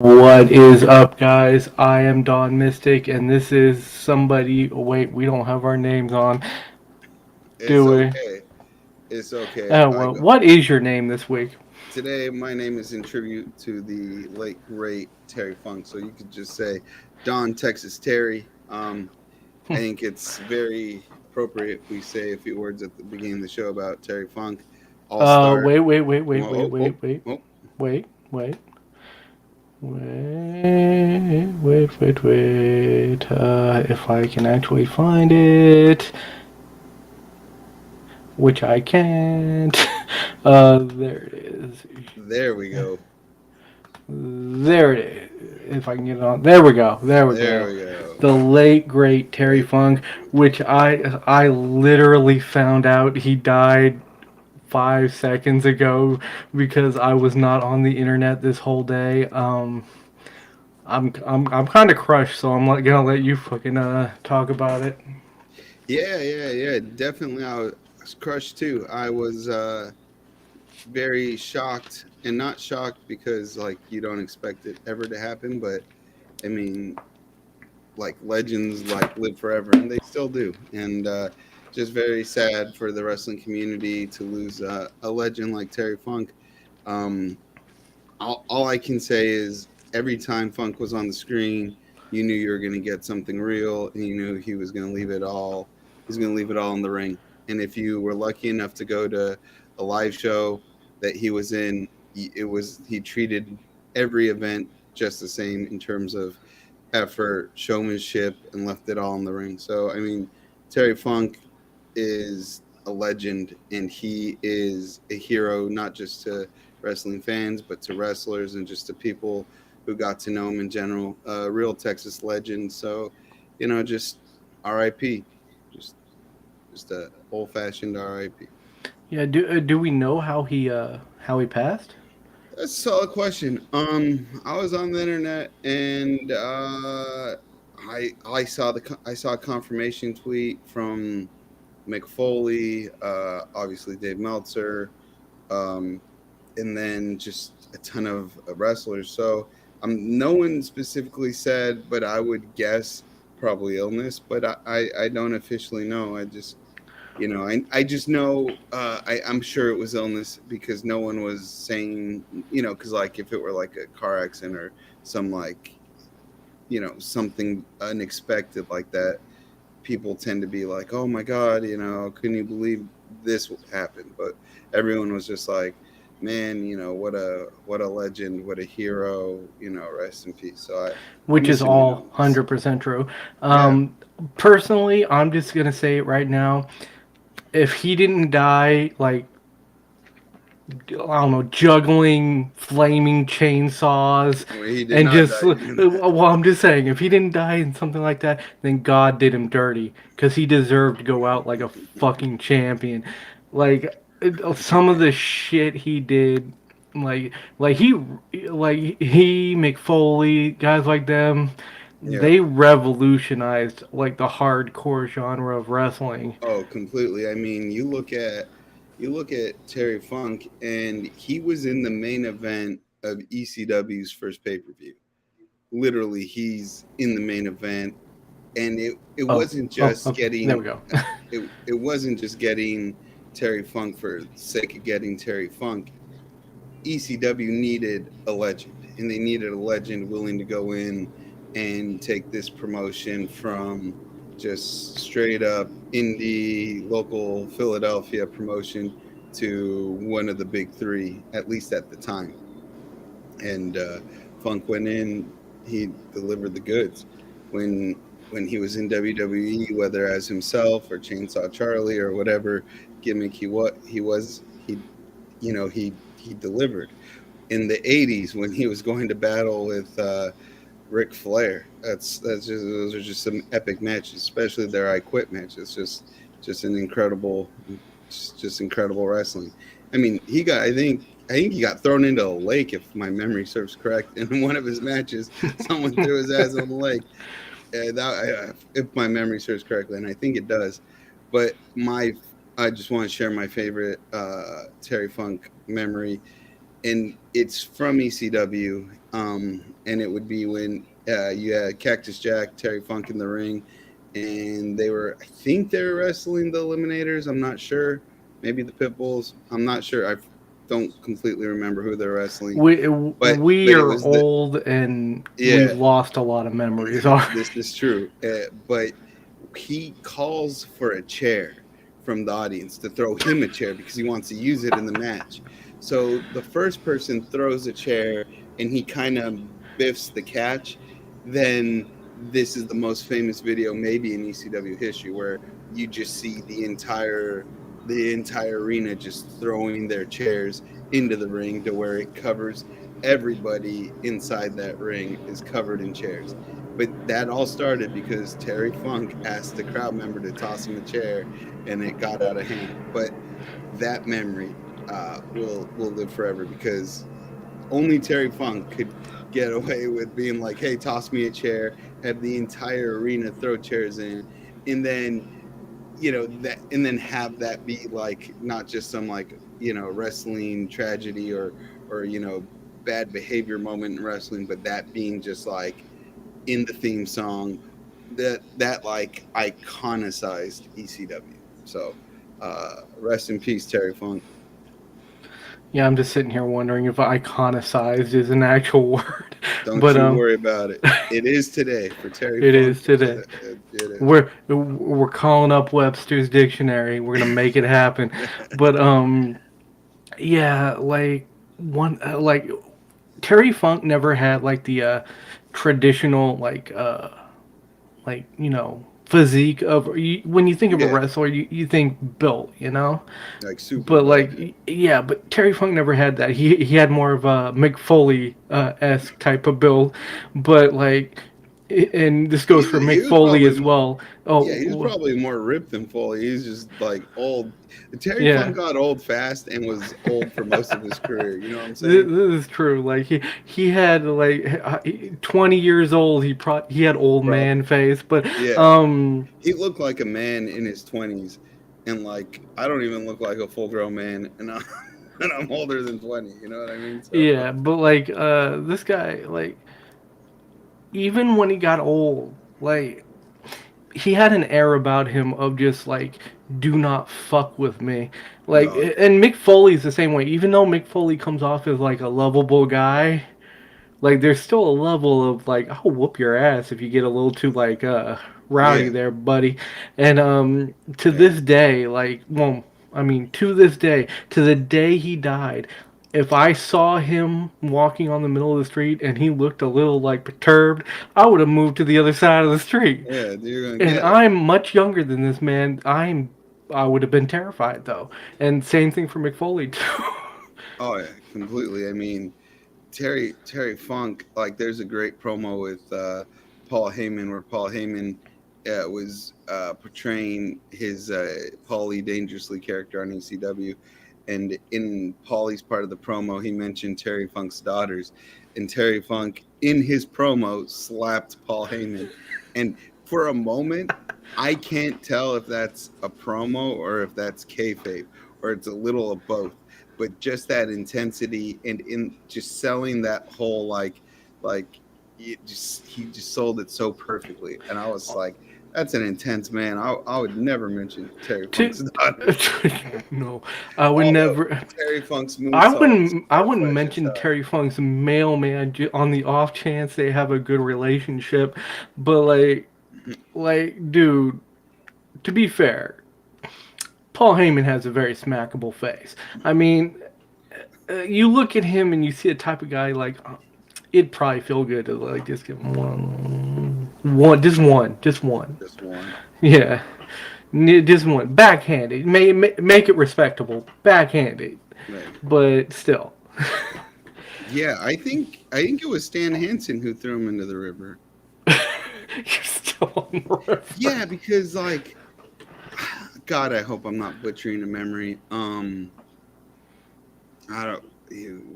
What is up, guys? I am Don Mystic, and this is somebody. Wait, we don't have our names on, It's do we? okay. It's okay. Oh, I well, go what is your name this week? today. My name is in tribute to the late great Terry Funk, so you could just say Don Texas Terry. I think it's very appropriate if we say a few words at the beginning of the show about Terry Funk, All Star. Wait, wait, wait, wait, wait, Oh, oh, wait, wait, oh. wait, wait, wait. If I can actually find it, which I can't. There it is. There we go. There it is. If I can get it on. There we go. There we There go. we go. The late great Terry Late Funk, great. which I literally found out he died 5 seconds ago because I was not on the internet this whole day. I'm kind of crushed, so I'm gonna let you fucking talk about it. Yeah. Definitely, I was crushed too. I was very shocked, and not shocked because like you don't expect it ever to happen, but I mean, like legends like live forever, and they still do. And just very sad for the wrestling community to lose a legend like Terry Funk. Um, all I can say is every time Funk was on the screen, you knew you were going to get something real, and you knew he was going to leave it all. He's going to leave it all in the ring. And if you were lucky enough to go to a live show that he was in, he treated every event just the same in terms of effort, showmanship, and left it all in the ring. So I mean, Terry Funk is a legend, and he is a hero not just to wrestling fans, but to wrestlers and just to people who got to know him in general. A real Texas legend. So, just R.I.P. Just just a old fashioned R.I.P. Yeah, do we know how he passed? That's a solid question. I was on the internet and I saw a confirmation tweet from McFoley, obviously Dave Meltzer, um, and then just a ton of wrestlers. So no one specifically said, but I would guess probably illness, but I don't officially know. I just know I'm sure it was illness because no one was saying, because like if it were like a car accident or some like, something unexpected like that, people tend to be like, oh my God, couldn't you believe this happened? But everyone was just like, man, what a legend, what a hero, rest in peace. So I'm Which is assuming all illness. 100% true. Yeah. Personally, I'm just gonna say it right now. If he didn't die, like, I don't know, juggling flaming chainsaws, Well, he did and not just, die doing that. well, I'm just saying, if he didn't die in something like that, then God did him dirty because he deserved to go out like a fucking champion. Like, some of the shit he did, like, like he, McFoley, guys like them, Yeah. they revolutionized like the hardcore genre of wrestling. Oh, completely. I mean, you look at Terry Funk, and he was in the main event of ECW's first pay per view. Literally, he's in the main event, and it Oh, wasn't oh, just okay, there getting we go. it wasn't just getting Terry Funk for the sake of getting Terry Funk. ECW needed a legend, and they needed a legend willing to go in and take this promotion from just straight up indie local Philadelphia promotion to one of the big three, at least at the time. And Funk went in, he delivered the goods. When he was in WWE, whether as himself or Chainsaw Charlie or whatever gimmick he delivered. In the '80s, when he was going to battle with Ric Flair, that's just those are just some epic matches, especially their I Quit match. It's just an incredible, just incredible wrestling. I mean, I think he got thrown into a lake, if my memory serves correct. In one of his matches, someone threw his ass in the lake. If my memory serves correctly, and I think it does. But I just want to share my favorite Terry Funk memory. and it's from ECW. And it would be when you had Cactus Jack, Terry Funk in the ring, and they were, I think they were wrestling the Eliminators. I'm not sure. Maybe the Pitbulls. I'm not sure. I don't completely remember who they're wrestling, We but it are was the old and we've yeah. lost a lot of memories already. This is true. But he calls for a chair from the audience to throw him a chair because he wants to use it in the match. So the first person throws a chair and he kind of biffs the catch. Then this is the most famous video maybe in ECW history where you just see the entire arena just throwing their chairs into the ring to where it covers everybody inside that ring is covered in chairs. But that all started because Terry Funk asked the crowd member to toss him a chair, and it got out of hand. But that memory will live forever because only Terry Funk could get away with being like, "Hey, toss me a chair," have the entire arena throw chairs in, and then and then have that be like not just some like wrestling tragedy or bad behavior moment in wrestling, but that being just like in the theme song that like iconicized ECW. So rest in peace, Terry Funk. Yeah, I'm just sitting here wondering if iconicized is an actual word. Don't But you worry about it. It is today for Terry it Funk. is today. It is. We're calling up Webster's dictionary. We're gonna make it happen. But yeah, like one like Terry Funk never had like the traditional physique of when you think of a Yeah, wrestler, you think built, like super but built. like yeah, but Terry Funk never had that. He had more of a Mick Foley esque type of build, but like, and this goes for He Mick was Foley probably as well. Yeah, he was Oh probably more ripped than Foley. He's just like old. Terry yeah, Funk got old fast and was old for most of his career. You know what I'm this, saying? this is true. Like he had like 20 years old. He had old man Probably. face, but Yeah, um he looked like a man in his 20s, and like I don't even look like a full grown man, and and I'm older than 20. You know what I mean? So yeah, but like this guy like even when he got old, like he had an air about him of just like do not fuck with me. Like, no, and Mick Foley's the same way. Even though Mick Foley comes off as like a lovable guy, like there's still a level of like I'll whoop your ass if you get a little too like rowdy yeah, there, buddy. And to yeah, this day, like well, I mean to this day, to the day he died, if I saw him walking on the middle of the street and he looked a little like perturbed, I would have moved to the other side of the street. yeah. You're gonna And get it. I'm much younger than this man. I would have been terrified though. And same thing for McFoley too. Oh yeah, completely. I mean, Terry Funk, like there's a great promo with Paul Heyman where Paul Heyman was portraying his Paulie Dangerously character on ECW, and in Paulie's part of the promo, he mentioned Terry Funk's daughters, and Terry Funk in his promo slapped Paul Heyman, and for a moment, I can't tell if that's a promo or if that's kayfabe or it's a little of both, but just that intensity and in just selling that whole like he just sold it so perfectly, and I was like, that's an intense man. I would never mention Terry to, Funk's daughters. no, I would Although never. Terry Funk's I moonsaults wouldn't. I are wouldn't fresh as mention hell. Terry Funk's mailman on the off chance they have a good relationship, but dude. To be fair, Paul Heyman has a very smackable face. I mean, you look at him and you see a type of guy like it'd probably feel good to like just give him just one. Just one. Yeah, just one backhanded. Make it respectable, backhanded, Right. but still. Yeah, I think it was Stan Hansen who threw him into the river. You're still on the river. Yeah, because like God, I hope I'm not butchering the memory. I don't.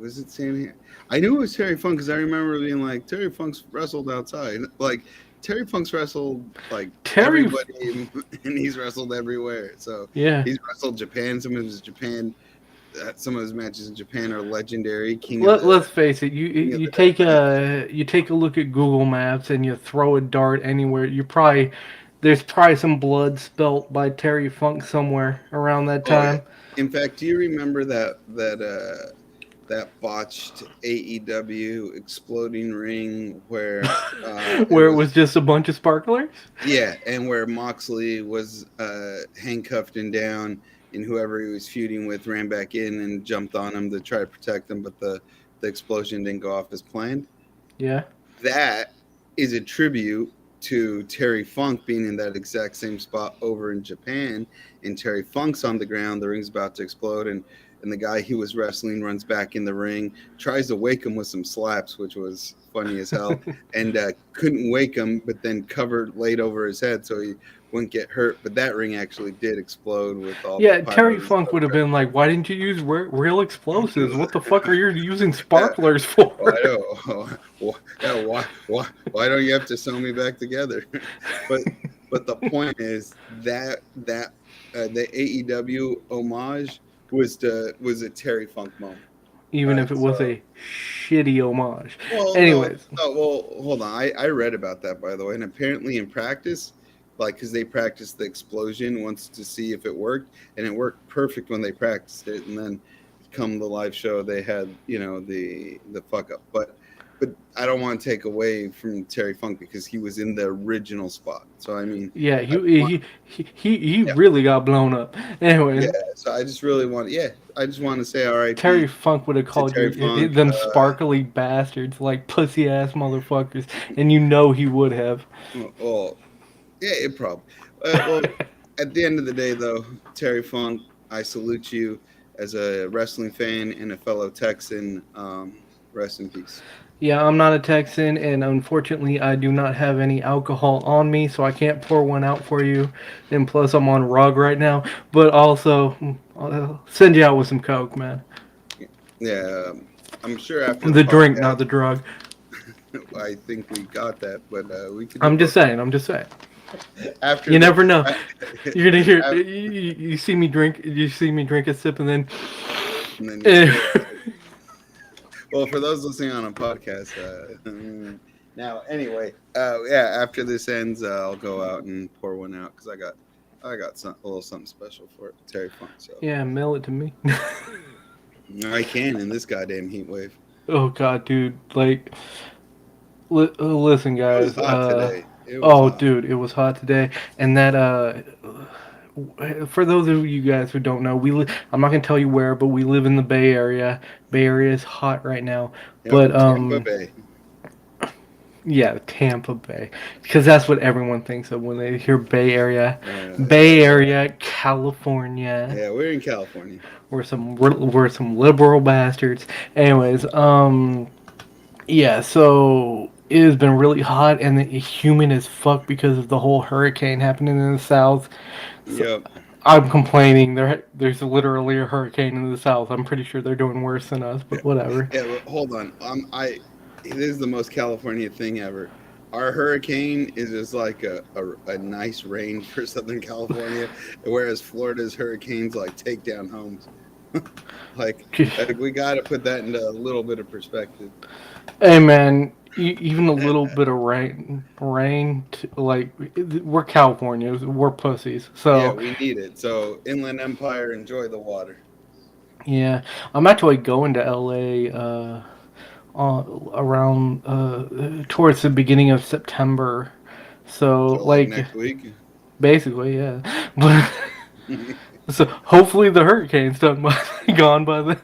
Was it Stan? I knew it was Terry Funk because I remember being like Terry Funk's wrestled outside. Like Terry Funk's wrestled like Terry, everybody, and he's wrestled everywhere. So yeah, he's wrestled Japan. Some of his Japan some of his matches in Japan are legendary. King of the Let's face it. King of You the Death take Match. a look at Google Maps and you throw a dart anywhere. You probably there's probably some blood spelt by Terry Funk somewhere around that Oh yeah. time, In fact, do you remember that botched AEW exploding ring where it where it was was just a bunch of sparklers. yeah, and where Moxley was handcuffed and down, and whoever he was feuding with ran back in and jumped on him to try to protect him, but the explosion didn't go off as planned. Yeah. That is a tribute to Terry Funk being in that exact same spot over in Japan. And Terry Funk's on the ground, the ring's about to explode, and the guy he was wrestling runs back in the ring, tries to wake him with some slaps, which was funny as hell, and couldn't wake him, but then covered laid over his head so he wouldn't get hurt. But that ring actually did explode with all the Yeah, Terry pyro and Funk stuff. would have been like, "Why didn't you use real explosives? What the fuck are you using sparklers for?" Why don't yeah, why don't you have to sew me back together? but but the point is that the AEW homage was a Terry Funk moment. All Even right, if it was so a shitty homage. well no Anyways, no well hold on I read about that by the way, and apparently in practice, like because they practiced the explosion once to see if it worked, and it worked perfect when they practiced it, and then come the live show they had the fuck up. But I don't want to take away from Terry Funk because he was in the original spot. So I mean, yeah, I want, he yeah, really got blown up. yeah. Anyways, So I just really want, yeah, I just want to say Terry R.I.P. Funk would have to called Terry you Funk. them sparkly bastards, like pussy ass motherfuckers, and you know he would have. Well, yeah, it probably. Well, at the end of the day, though, Terry Funk, I salute you as a wrestling fan and a fellow Texan. Rest in peace. Yeah, I'm not a Texan, and unfortunately, I do not have any alcohol on me, so I can't pour one out for you. And plus, I'm on rug right now. But also, I'll send you out with some coke, man. Yeah, I'm sure after the The drink, not podcast, the drug. I think we got that, but we could do I'm just both saying. I'm just saying. after You the. never know. You're gonna hear. af- You see me drink. You see me drink a sip, and then. and then you snore. Well, for those listening on a podcast, now anyway, yeah, after this ends, I'll go out and pour one out because I got a little something special for Terry Funk. So Yeah, mail it to me. I can in this goddamn heat wave. Oh God, dude. Like, listen, It was guys. hot today. It was Oh, hot. dude, it was hot today, and that for those of you guys who don't know, I'm not gonna tell you where, but we live in the Bay Area. Bay Area is hot right now, Yep, but Tampa Bay. yeah, Tampa Bay, because that's what everyone thinks of when they hear Bay Area. Yeah, Bay Area, California. yeah, we're in California. We're some liberal bastards. Anyways, yeah, so it has been really hot and humid as fuck because of the whole hurricane happening in the south. So Yep. I'm complaining. There's literally a hurricane in the south. I'm pretty sure they're doing worse than us, but whatever. Yeah, but hold on. This is the most California thing ever. Our hurricane is just like a nice rain for Southern California, whereas Florida's hurricanes like take down homes. like we got to put that into a little bit of perspective. Hey man, even a little bit of like we're California, we're pussies. Yeah, So we need it. So Inland Empire, enjoy the water. yeah, I'm actually going to LA around towards the beginning of September. So So like like next week. basically, yeah. But so hopefully the hurricane's gone by then.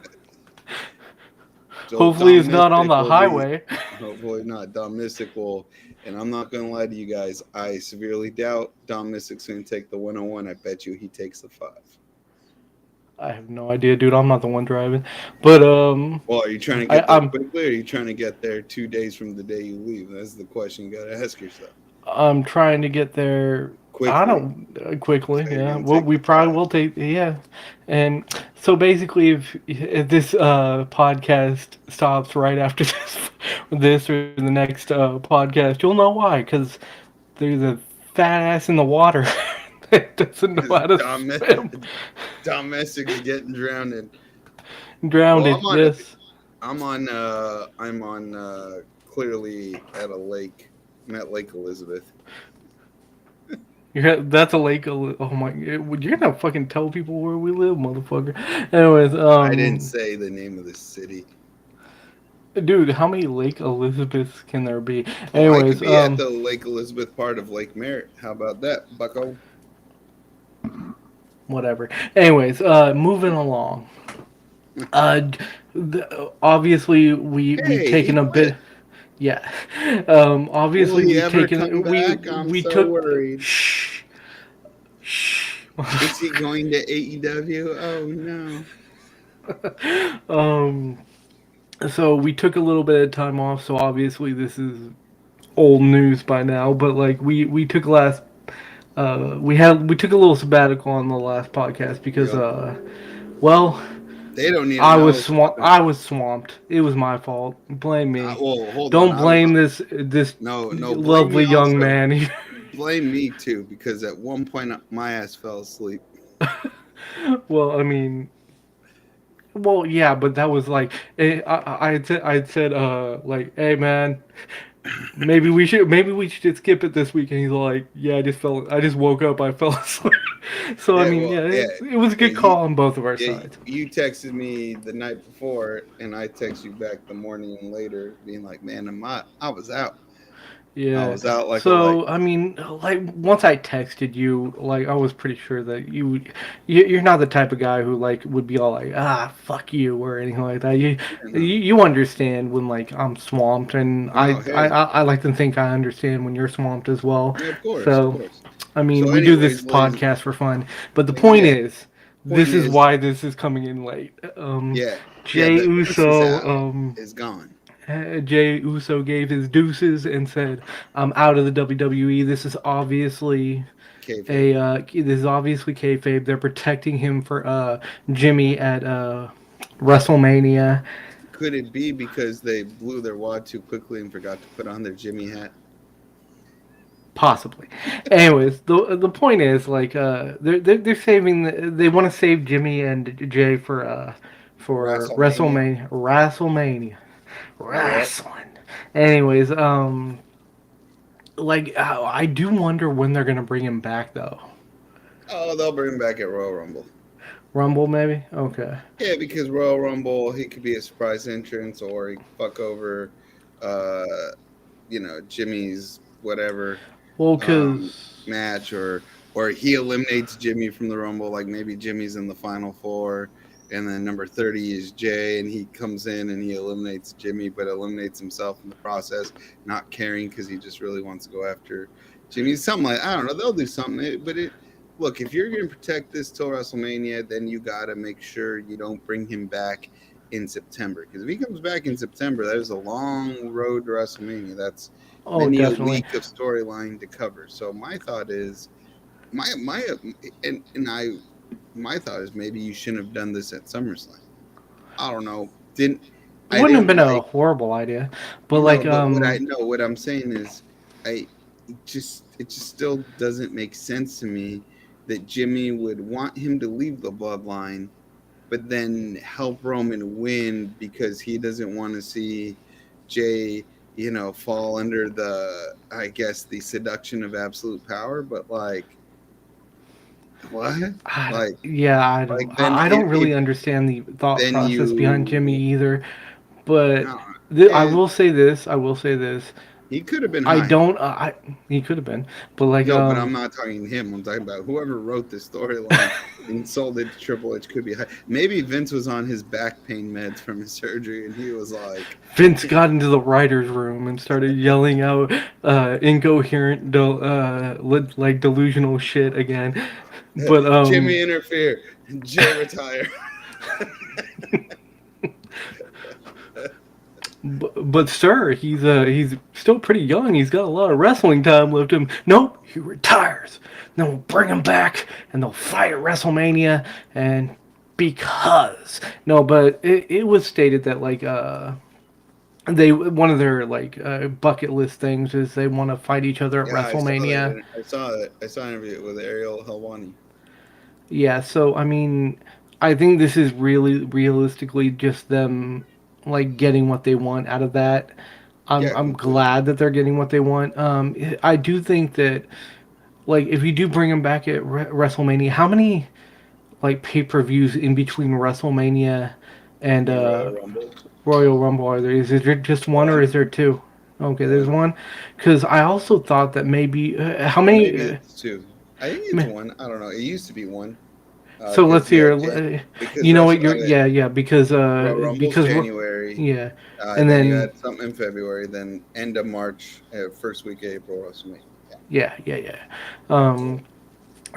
So Hopefully Dom it's not on Mystic the will be, highway. hopefully not. Dom Mystic will, and I'm not going to lie to you guys. I severely doubt Dom Mystic's going to take the 101. I bet you he takes the 5. I have no idea, dude. I'm not the one driving. But Well, are you trying to I, get there I'm quickly, or are you trying to get there 2 days from the day you leave? That's the question you got to ask yourself. I'm trying to get there. I Quickly. don't quickly, So you're yeah. going to Well, take we the probably 5. will take, yeah. And so basically, if this podcast stops right after this or the next podcast, you'll know why. Because there's a fat ass in the water that doesn't know Because how to swim. Dom Mystic's getting drowned. Drowned Well, it. Yes. I'm on clearly at a lake. I'm at Lake Elizabeth. That's a lake. Oh my! You're gonna fucking tell people where we live, motherfucker. Anyways, I didn't say the name of the city. dude, how many Lake Elizabeths can there be? Oh, I could Anyways, be at the Lake Elizabeth part of Lake Merritt. How about that, Bucko? whatever. Anyways, moving along. Uh, obviously we've Hey, he taken a bit. quit. Yeah. Will Obviously he we've ever come taken back? I'm we so took. worried. Shh. Shh. Is he going to AEW? Oh no. um. So we took a little bit of time off. So obviously this is old news by now. But like we took last. We took a little sabbatical on the last podcast because Yep. well, They don't need to know. I was swamped. It was my fault. Blame me. Well, hold on. Don't blame this No, no. Blame me lovely young also. man. Blame me too, because at one point my ass fell asleep. Well, I mean, well, yeah, but that was like I had said like, hey man, maybe we should just skip it this week, and he's like, yeah, I just woke up, I fell asleep. So I Yeah, mean, well, yeah, yeah, it was a yeah. good call on both of our Yeah, sides. you texted me the night before, and I text you back the morning later, being like, "Man, I was out. I Yeah. was out like a light." So I mean, like once I texted you, like I was pretty sure that you're not the type of guy who like would be all like fuck you or anything like that. Yeah, no, You understand when like I'm swamped, and no, hey, I like to think I understand when you're swamped as well. yeah, of course, of So course. I mean, So, we do this anyways, ladies, podcast for fun, but the point yeah. is, Point this is is, why this is coming in late. yeah, yeah, Jey that Vince is Uso, out, is gone. Jey Uso gave his deuces and said, "I'm out of the WWE." Kayfabe. This is obviously kayfabe. They're protecting him for Jimmy at WrestleMania, Could it be because they blew their wad too quickly and forgot to put on their Jimmy hat? possibly. Anyways, the point is like they're saving they want to save Jimmy and Jay for WrestleMania. Yep. wrestling. Anyways, like I do wonder when they're gonna bring him back though. Oh, they'll bring him back at Royal Rumble. Rumble maybe. Okay. Yeah, because Royal Rumble, he could be a surprise entrance, or he could fuck over, uh, Jimmy's whatever Well, um, cause match, or he eliminates Jimmy from the Rumble. Like maybe Jimmy's in the final four, and then number 30 is Jay, and he comes in and he eliminates Jimmy, but eliminates himself in the process, not caring because he just really wants to go after Jimmy. Something like, I don't know. They'll do something, but it. Look, if you're going to protect this till WrestleMania, then you got to make sure you don't bring him back in September. Because if he comes back in September, there's a long road to WrestleMania. That's oh many a definitely. week of storyline to cover. So my thought is, my and I my thought is maybe you shouldn't have done this at SummerSlam. I don't know. Didn't It I wouldn't have didn't been a like horrible idea, but no, like but what I know what I'm saying is I it just still doesn't make sense to me that Jimmy would want him to leave the bloodline but then help Roman win because he doesn't want to see Jay, fall under the, I guess, the seduction of absolute power. But like, what? Like, yeah, like then I don't if really understand the thought then process behind Jimmy you, either. But I don't know. I Yeah, will say this. I will say this. he could have been I high. don't. He could have been, but like No, but I'm not talking him. I'm talking about whoever wrote this storyline and sold it to Triple H could be high. Maybe Vince was on his back pain meds from his surgery, and he was like, Vince got into the writers' room and started yelling out incoherent, like delusional shit again. But "Jimmy interfere, Jay retire." but sir, he's still pretty young. He's got a lot of wrestling time left in him. Nope, he retires. Then we'll bring him back, and they'll fight at WrestleMania. And because no, but it was stated that like they one of their like bucket list things is they want to fight each other at Yeah, I saw WrestleMania. that. I saw that. I saw an interview with Ariel Helwani. Yeah, so I mean, I think this is really realistically just them like getting what they want out of that. I'm Yeah, I'm completely. glad that they're getting what they want. I do think that like if you do bring them back at WrestleMania, how many like pay-per-views in between WrestleMania and And Royal Rumble, Royal Rumble are there? Is there just one or one, is there two? Okay, there's one. one. Because I also thought that maybe how Or many? maybe it's two. I think it's one. I don't know. It used to be one. So let's Because yeah, hear. because You know what? You're yeah because Royal Rumble's January, yeah, and then you then had something in February, then end of March, first week of April, WrestleMania. Yeah. yeah. Um,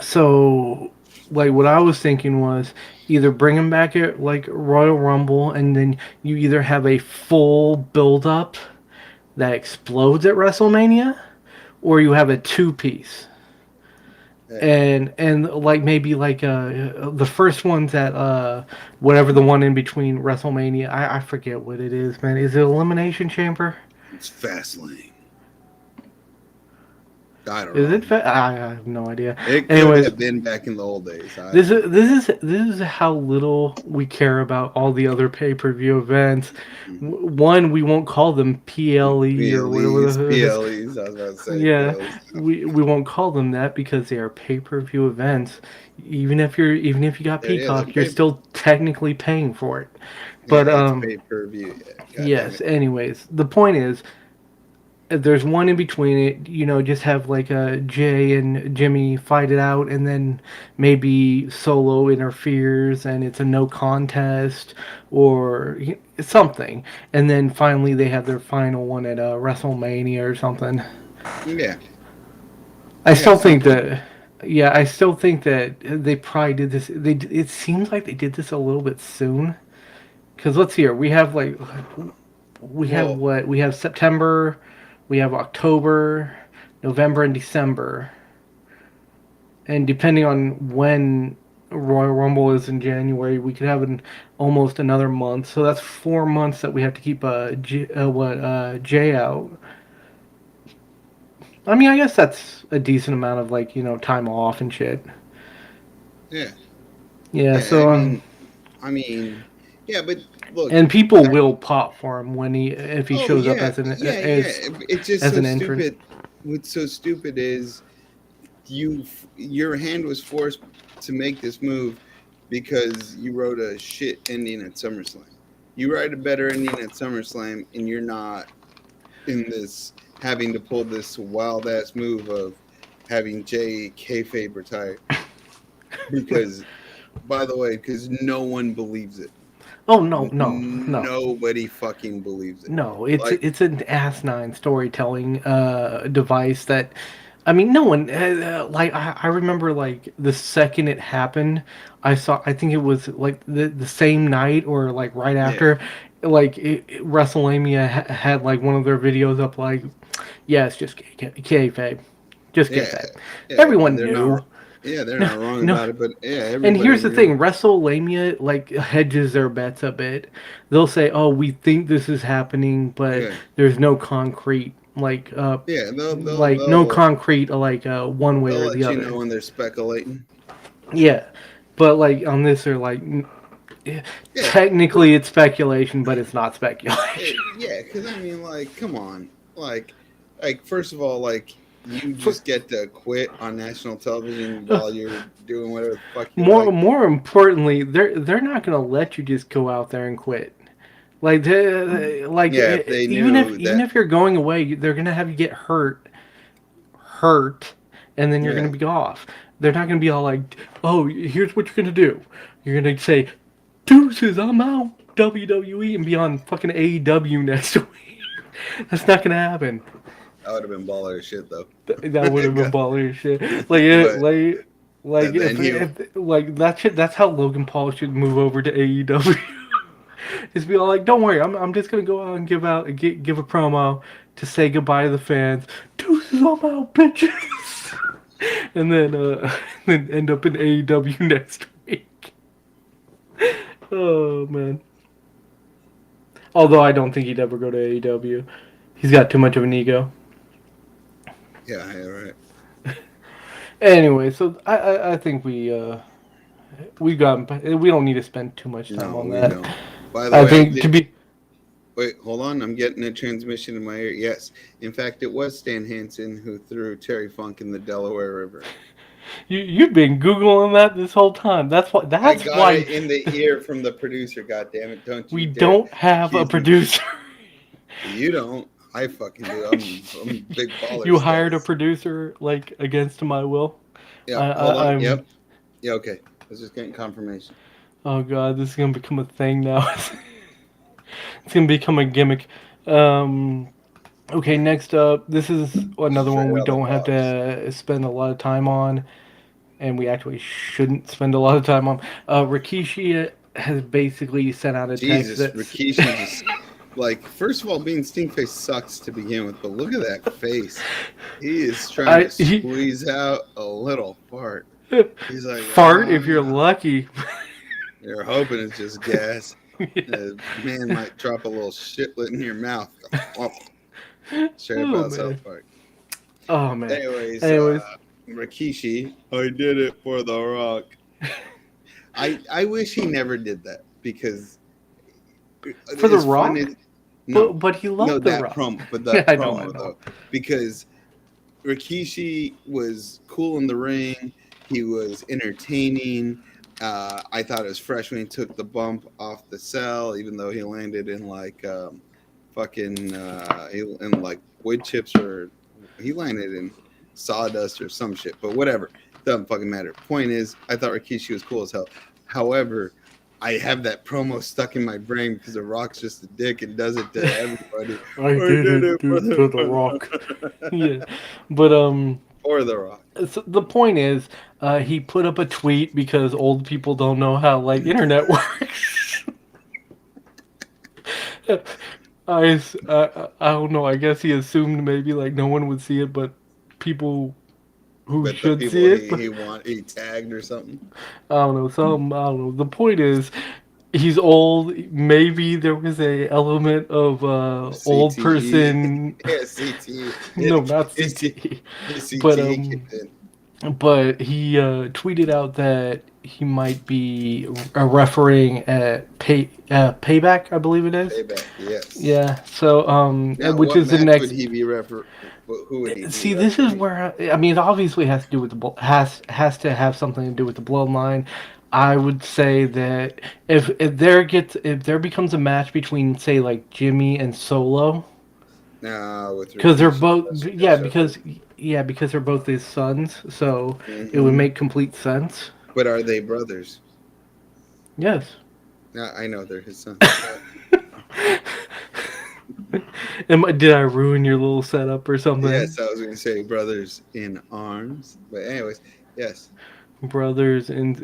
so like what I was thinking was either bring him back at like Royal Rumble, and then you either have a full build up that explodes at WrestleMania, or you have a two piece. Yeah. And like maybe like the first one's at whatever the one in between WrestleMania. I forget what it is, man. Is it Elimination Chamber? It's Fastlane. I don't Is know. it? I have no idea. It could Anyways, have been back in the old days. I this don't is know. how little we care about all the other pay per view events. Mhm. One, we won't call them PLE or whatever PLEs, the PLEs. I was about to say yeah, PLEs. we won't call them that because they are pay per view events. Even if you got Yeah, they're Peacock, you're paper. still technically paying for it. Yeah, But it's pay per view. Yeah, god damn yes. it. Anyways, the point is, if there's one in between it. You know, just have like a Jay and Jimmy fight it out, and then maybe Solo interferes, and it's a no contest or something. And then finally, they have their final one at WrestleMania or something. Yeah, I yeah, still think something. that, yeah, I still think that they probably did this. It seems like they did this a little bit soon. Because let's hear, we have Well, what we have September, we have October, November, and December, and depending on when Royal Rumble is in January, we could have almost another month. So that's 4 months that we have to keep Jay out. I mean, I guess that's a decent amount of like time off and shit. yeah, Yeah, yeah. so I mean, yeah, but look, and people I, will pop for him when he if he oh shows up yeah, yeah. It's just as so an entrant. stupid. What's so stupid is your hand was forced to make this move because you wrote a shit ending at SummerSlam. You write a better ending at SummerSlam, and you're not in this having to pull this wild ass move of having Jay kayfabe retire because, by the way, because no one believes it. Oh no. Nobody fucking believes it. No, it's Like, an asinine storytelling device that, I mean, no one like I remember like the second it happened, I think it was like the same night or like right yeah, after, like WrestleMania had like one of their videos up like, yeah, it's just kayfabe, just yeah, kayfabe. yeah. And Everyone they're not. knew. Yeah, they're No, not wrong no, about it. But yeah, and everybody here's the knew. thing, WrestleMania like hedges their bets a bit. They'll say, "Oh, we think this is happening, but Yeah, there's no concrete yeah. no concrete one way They'll or the let you other." know when they're speculating. Yeah. But like on this they're like Yeah, but technically it's speculation, but it's not speculation. yeah, because I mean, like, come on, like first of all, like you For, just get to quit on national television while you're doing whatever the fuck you more like. more importantly, they're not going to let you just go out there and quit. Like, Yeah, if they knew even that. if you're going away, they're gonna have you get hurt, and then you're Yeah, gonna be off. They're not gonna be all like, "Oh, here's what you're gonna do. You're gonna say, deuces, I'm out, WWE, and be on fucking AEW next week." That's not gonna happen. that would have been baller as shit though. That would have been baller as shit. But then he, If like that shit, that's how Logan Paul should move over to AEW. Just be all like, "Don't worry, I'm just gonna go out and give a promo to say goodbye to the fans. Deuces, I'm out, bitches." And then then end up in AEW next week. Oh man. Although I don't think he'd ever go to AEW. He's got too much of an ego. yeah, yeah, right. Anyway, so I think we We don't need to spend too much time No, on we that. don't. By the I way, I think to did. be Wait, hold on. I'm getting a transmission in my ear. Yes, in fact, it was Stan Hansen who threw Terry Funk in the Delaware River. you've been googling that this whole time. I That's got why it in the ear from the producer. God damn it! Don't we you dare don't have a accuse me. producer. You don't. I fucking do. I'm big baller You hired a status. producer like against my will. Yep. Hold on. I'm. Yep. Yeah. Okay. I was just getting confirmation. Oh god, this is gonna become a thing now. It's gonna become a gimmick. Um, okay, next up, this is another one Straight we out of the don't have box. to spend a lot of time on, and we actually shouldn't spend a lot of time on. Rikishi has basically sent out a text Jesus, that's. Rikishi just like first of all, being Stinkface sucks to begin with, but look at that face. He is trying to He squeeze out a little fart. He's like, fart if you're ah, lucky. you're hoping it's just gas. Man might drop a little shitlet in your mouth. Straight up Oh out South man. Park. Oh man. Anyways, Anyways, Rikishi, I did it for The Rock. I wish he never did that because for The as fun Rock, as no, but he no loved The that Rock. promo, but Yeah, that I promo know. though, because Rikishi was cool in the ring. He was entertaining. I thought it was fresh when he took the bump off the cell, even though he landed in like fucking in like wood chips or he landed in sawdust or some shit. But whatever, doesn't fucking matter. Point is, I thought Rikishi was cool as hell. However, I have that promo stuck in my brain because The Rock's just a dick and does it to everybody. I I did did it it for to The Rock. Yeah, but or The Rock. so the point is, he put up a tweet because old people don't know how like internet works. I don't know. I guess he assumed maybe like no one would see it, but people who But the should people see it. But he tagged or something. I don't know. Some I don't know. The point is, he's old. Maybe there was a element of old CTE, person. yeah, CTE. No, not His, C- CTE. his But CTE kicked in. he tweeted out that he might be refereeing at Payback, I believe it is. Payback, yes. Yeah. So Now, which what is the match would next. he be refer? Who would he be See, this is refereeing? where I mean, it obviously has to do with has to have something to do with the bloodline. I would say that if there becomes a match between say like Jimmy and Solo, No, with because they're Rikishi, both that's your Shepard. yeah because they're both his sons, so it would Hmm. make complete sense. But are they brothers? Yes. No, I know they're his sons. Did I ruin your little setup or something? Yes, I was going to say brothers in arms, but anyways, yes, Brothers, and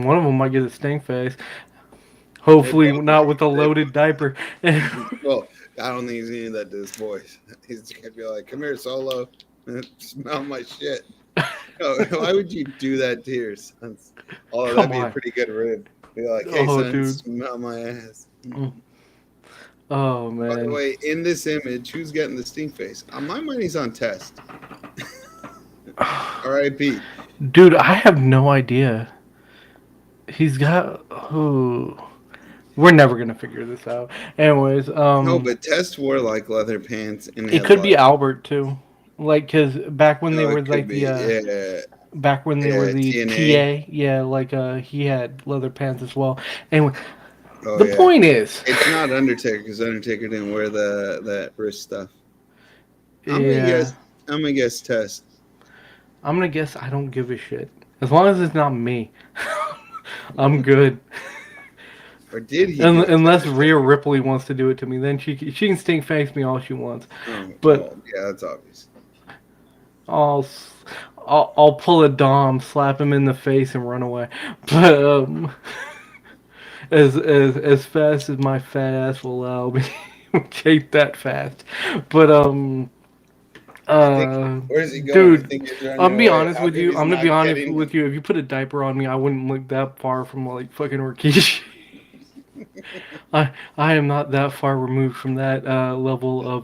one of them might get a stink face. they Hopefully, both not might. with a They loaded diaper. well, I don't think he's gonna do that to his boys. He's gonna be like, "Come here, Solo, smell my shit." No, why would you do that to your sons? Although that'd Come be a on. pretty good rib. Be like, "Hey, Oh, son, dude. smell my ass." Oh, By the man. way, in this image, who's getting the stink face? On my money's on Test. R.I.P. Dude, I have no idea. He's got. Oh. We're never going to figure this out. Anyways, No, but Test wore like leather pants and it had could be like. Albert, too. Like, because back when they No, were it could like be. the. Yeah, Back when they were yeah. the TNA. TA, yeah, like he had leather pants as well. Anyway, Oh the yeah. point is, It's not Undertaker because Undertaker didn't wear the that wrist stuff. I'm gonna yeah, guess. I'm gonna guess Test. I'm gonna guess I don't give a shit as long as it's not me. I'm good. Or did he do it to Unless Rhea Undertaker? Ripley wants to do it to me, then she can stink face me all she wants. Oh, But well, yeah, that's obvious. I'll s- I'll pull a Dom, slap him in the face, and run away. But as fast as my fat ass will allow me, which ain't that fast. But You think? uh, Where's he going? You dude, think he's I'll running be away? honest How with come you. he's I'm gonna be not honest getting? with you. If you put a diaper on me, I wouldn't look that far from like fucking Rakishi. I am not that far removed from that level of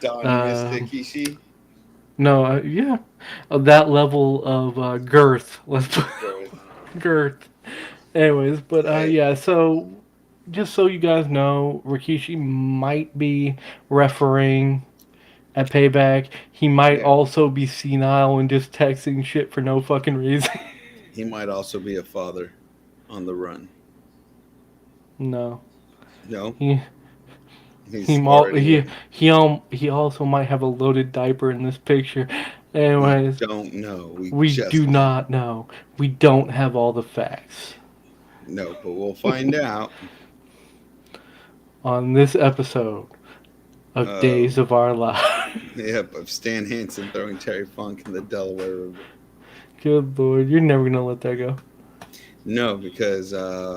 Donnie Mystic um Ishii? no yeah of that level of girth. Let's put Girth. Girth. Anyways, but Hey, yeah, so just so you guys know, Rikishi might be refereeing at Payback. He might yeah, also be senile and just texting shit for no fucking reason. he might also be a father on the run. No. No, He he's already one. he also might have a loaded diaper in this picture. We Anyways, don't know. We we do just don't not know. know. We don't have all the facts No, but we'll find out. on this episode of Uh, Days of Our Lives. yep, of Stan Hansen throwing Terry Funk in the Delaware River. Good lord, you're never gonna let that go. No, because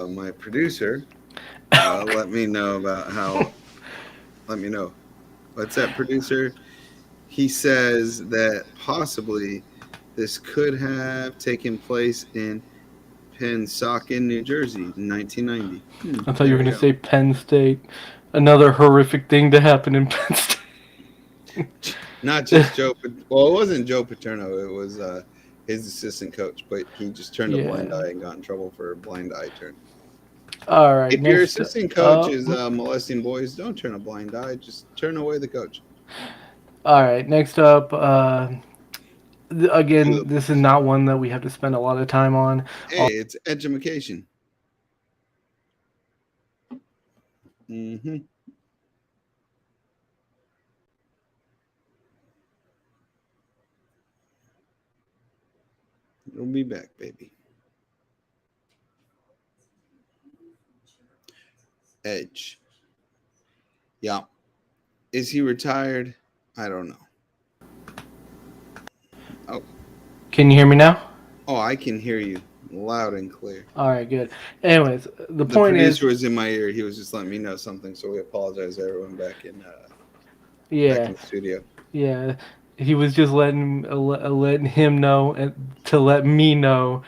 my producer let me know about how. Let me know. What's that, producer? He says that possibly this could have taken place in Pennsauken, New Jersey, in 1990. I thought you There were we gonna go. say Penn State. Another horrific thing to happen in Penn State. Not just Joe. Well, it wasn't Joe Paterno. It was his assistant coach, but he just turned a blind Yeah. eye and got in trouble for a blind eye turn. All right. If your Next assistant coach up. is molesting boys, don't turn a blind eye. Just turn away the coach. All right. Next up. To Again, the this is boys. not one that we have to spend a lot of time on. Hey, it's education. Mm-hmm. It'll be back, baby. Edge. Yeah. Is he retired? I don't know. Oh, Can you hear me now? oh, I can hear you loud and clear. All right. Good. Anyways, the The point is, producer was in my ear. He was just letting me know something, so we apologize, everyone, back yeah, in the studio. yeah. He was just letting him know and to let me know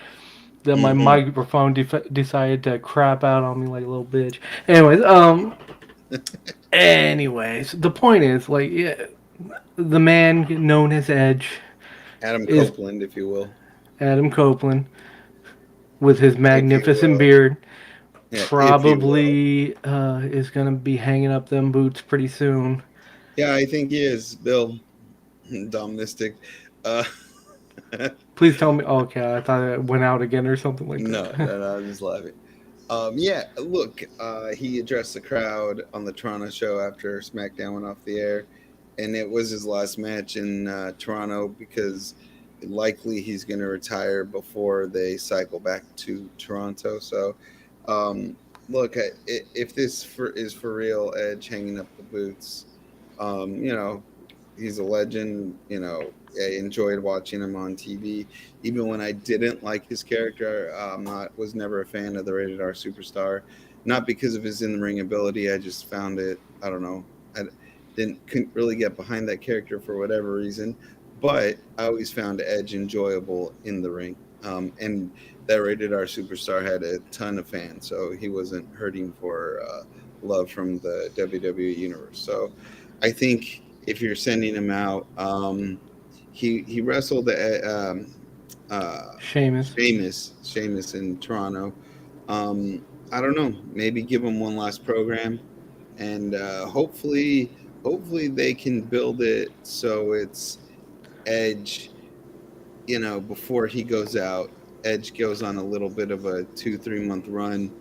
that my Mm-hmm. microphone decided to crap out on me like a little bitch. Anyways, the point is, like, yeah, the man known as Edge Adam is Copeland, if you will, Adam Copeland with his if you magnificent will, beard. yeah, if you will. Probably is gonna be hanging up them boots pretty soon. Yeah, I think he is. Bill, Dom Mystic. Uh, Please tell me. Oh, okay, I thought it went out again or something like no, that. no, no, I'm just laughing. Yeah, look, he addressed the crowd on the Toronto show after SmackDown went off the air, and it was his last match in Toronto because likely he's going to retire before they cycle back to Toronto. So, um, look, if is for real, Edge hanging up the boots, you know, he's a legend. You know, I enjoyed watching him on TV, even when I didn't like his character. Not was never a fan of the Rated R Superstar, not because of his in the ring ability. I just found it. I don't know. I couldn't really get behind that character for whatever reason. But I always found Edge enjoyable in the ring. And that Rated R Superstar had a ton of fans, so he wasn't hurting for love from the WWE universe. So I think if you're sending him out, he wrestled uh, Sheamus. Sheamus in Toronto. Um, I don't know. Maybe give him one last program, and hopefully they can build it so it's Edge. You know, before he goes out, Edge goes on a little bit of a 2-3 month run,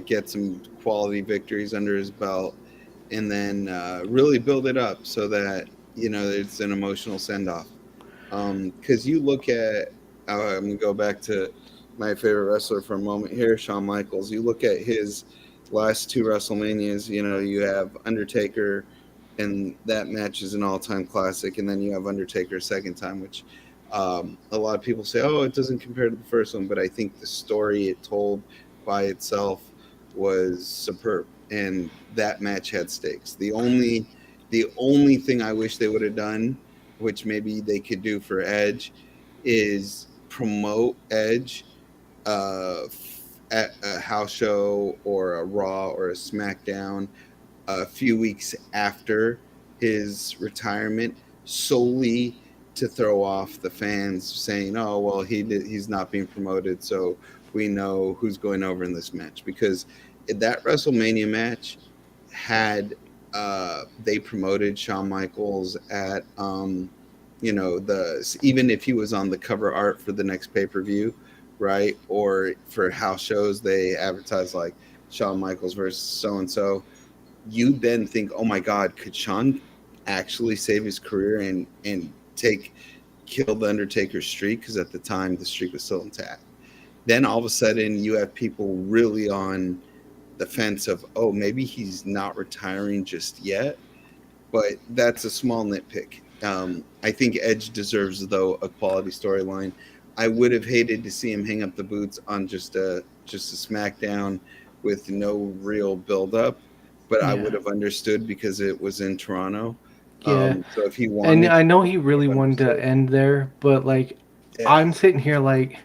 get some quality victories under his belt, and then really build it up so that it's an emotional send off. Because you look at, I'm gonna go back to my favorite wrestler for a moment here, Shawn Michaels. You look at his last two WrestleManias. You know, you have Undertaker, and that match is an all-time classic. And then you have Undertaker second time, which a lot of people say, oh, it doesn't compare to the first one. But I think the story it told by itself was superb, and that match had stakes. The only thing I wish they would have done, which maybe they could do for Edge, is promote Edge at a house show or a Raw or a SmackDown a few weeks after his retirement, solely to throw off the fans saying, "Oh, well, he's not being promoted, so we know who's going over in this match, because that WrestleMania match had they promoted Shawn Michaels at even if he was on the cover art for the next pay-per-view, right? Or for house shows, they advertise like Shawn Michaels versus so and so. You then think, oh my God, could Shawn actually save his career and take kill the Undertaker's streak? Because at the time the streak was still intact. Then all of a sudden you have people really on the fence of, oh, maybe he's not retiring just yet. But that's a small nitpick. I think Edge deserves, though, a quality storyline. I would have hated to see him hang up the boots on just a SmackDown with no real build up, but I would Yeah. have understood because it was in Toronto. Yeah. So if he And wanted I to, know I he would really have wanted to understood. end there, but like Yeah, I'm sitting here like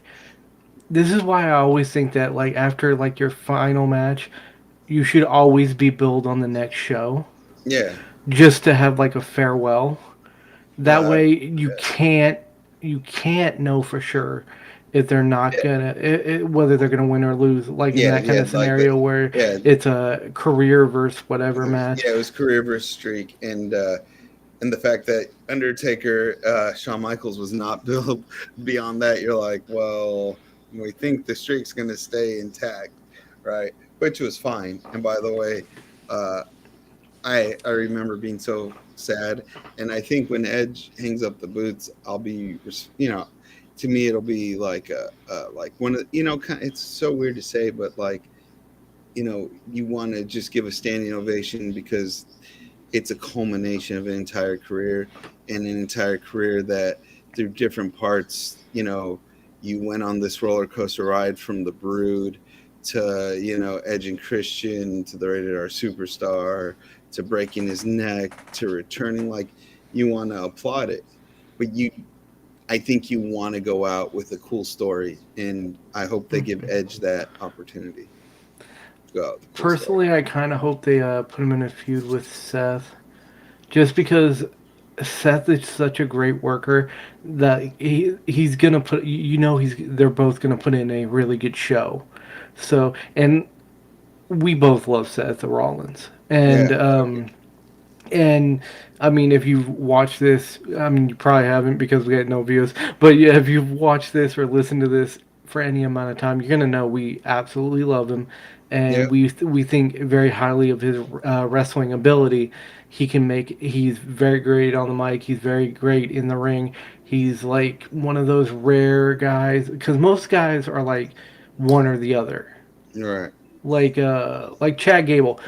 this is why I always think that like after like your final match, you should always be billed on the next show yeah, just to have like a farewell. That uh, way you yeah, can't know for sure if they're not yeah, gonna whether they're gonna win or lose. Like in yeah, that kind yeah. of Like the scenario where yeah, it's a career versus whatever match. yeah. It was career versus streak, and the fact that Undertaker, Shawn Michaels was not built beyond that, you're like, well, we think the streak's going to stay intact, right? Which was fine. And by the way, uh, I remember being so sad, and I think when Edge hangs up the boots, I'll be, to me it'll be like like one of it's so weird to say, but like you want to just give a standing ovation because it's a culmination of an entire career, and an entire career that through different parts, you went on this roller coaster ride from the Brood to, Edge and Christian to the Rated R Superstar to breaking his neck to returning. Like, you want to applaud it, but I think you want to go out with a cool story, and I hope they give Edge that opportunity to go out with a cool story. Personally, I kind of hope they put him in a feud with Seth, just because Seth is such a great worker that he's gonna put they're both gonna put in a really good show. So and we both love Seth Rollins, Yeah. and I mean, if you've watched this, I mean, you probably haven't because we got no views. But yeah, if you've watched this or listened to this for any amount of time, you're gonna know we absolutely love him, Yeah. and we think very highly of his wrestling ability. He's very great on the mic. He's very great in the ring. He's like one of those rare guys because most guys are like one or the other. Right. Like Chad Gable,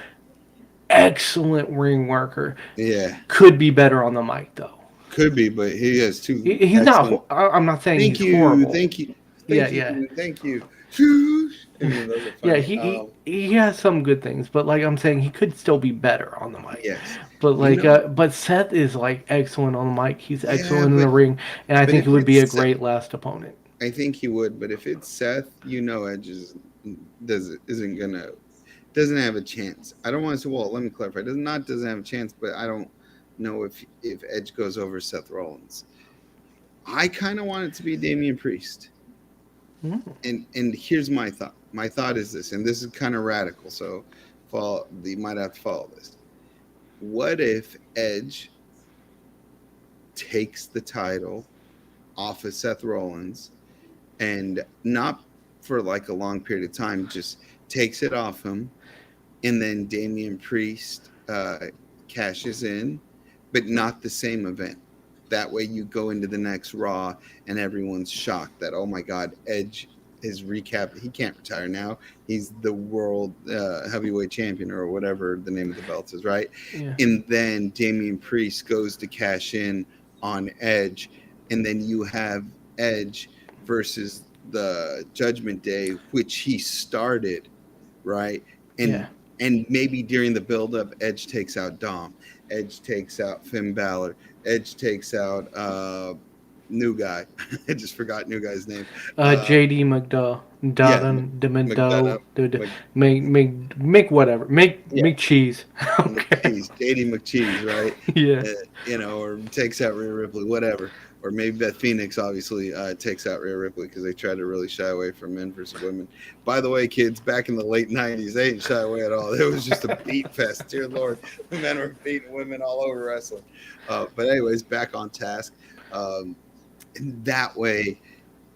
excellent ring worker. Yeah. Could be better on the mic though. Could be, but he has two He's excellent. not. I'm not saying Thank he's you, horrible. thank you, Yeah, thank you, yeah, thank you. Shoosh. I mean, those are yeah. funny. He has some good things, but like I'm saying, he could still be better on the mic. Yes, But you know, but Seth is like excellent on the mic. He's yeah, excellent in the ring, and I think he if would be a it's Seth, great last opponent. I think he would. But if it's Seth, Edge isn't gonna doesn't have a chance. I don't want to say. Well, let me clarify. Doesn't have a chance, but I don't know if Edge goes over Seth Rollins. I kind of want it to be Damian Priest. Mm. And here's my thought. My thought is this, and this is kind of radical, so you might have to follow this. What if Edge takes the title off of Seth Rollins, and not for like a long period of time, just takes it off him, and then Damian Priest cashes in, but not the same event. That way, you go into the next Raw, and everyone's shocked that, oh my God, Edge is recapped. He can't retire now. He's the world heavyweight champion, or whatever the name of the belt is, right? Yeah, And then Damian Priest goes to cash in on Edge, and then you have Edge versus the Judgment Day, which he started, right? yeah, And maybe during the build-up, Edge takes out Dom, Edge takes out Finn Balor, Edge takes out new guy. I just forgot new guy's name. JD McDowell, Yeah, Dotton, the McDonough. McDowell, the Mc, make whatever, yeah, make cheese. Okay. McCheese, JD McCheese, right? Yeah. Uh, or takes out Rhea Ripley, whatever. Or maybe Beth Phoenix obviously takes out Rhea Ripley because they try to really shy away from men versus women. By the way, kids, back in the late '90s, they didn't shy away at all. It was just a beat fest. Dear Lord, the men were beating women all over wrestling. But anyways, back on task. Um, and that way,